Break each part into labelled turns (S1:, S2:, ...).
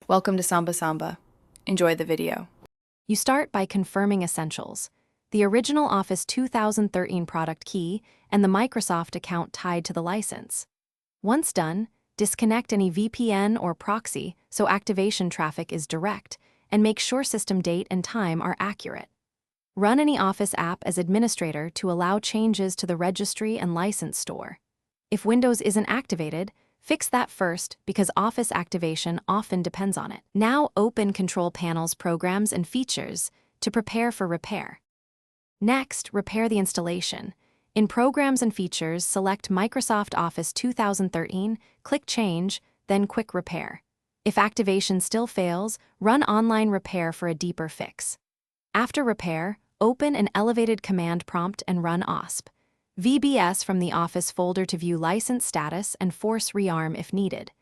S1: Welcome to Samba Samba. Enjoy the video.
S2: You start by confirming essentials: the original Office 2013 product key and the Microsoft account tied to the license. Once done, disconnect any VPN or proxy so activation traffic is direct, and make sure system date and time are accurate. Run any Office app as administrator to allow changes to the registry and license store. If Windows isn't activated, fix that first because Office activation often depends on it. Now open Control Panel's programs and features to prepare for repair. Next, repair the installation. In Programs and Features, select Microsoft Office 2013, click Change, then Quick Repair. If activation still fails, run Online Repair for a deeper fix. After repair, open an elevated command prompt and run OSP. VBS from the Office folder to view license status and force rearm if needed.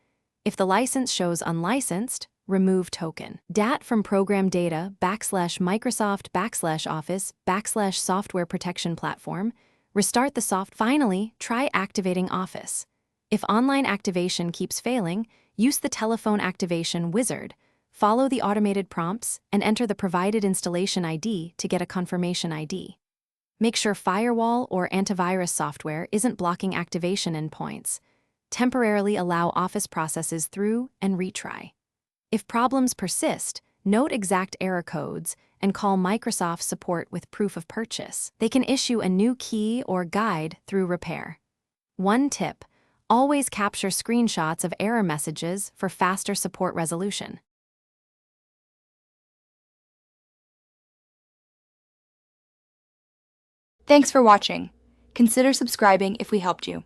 S2: If the license shows unlicensed, remove token. DAT from Program Data /Microsoft /Office /Software Protection Platform. Restart the soft. Finally, try activating Office. If online activation keeps failing, use the telephone activation wizard. Follow the automated prompts and enter the provided installation ID to get a confirmation ID. Make sure firewall or antivirus software isn't blocking activation endpoints. Temporarily allow Office processes through and retry. If problems persist, note exact error codes and call Microsoft support with proof of purchase. They can issue a new key or guide through repair. One tip: always capture screenshots of error messages for faster support resolution.
S3: Thanks for watching. Consider subscribing if we helped you.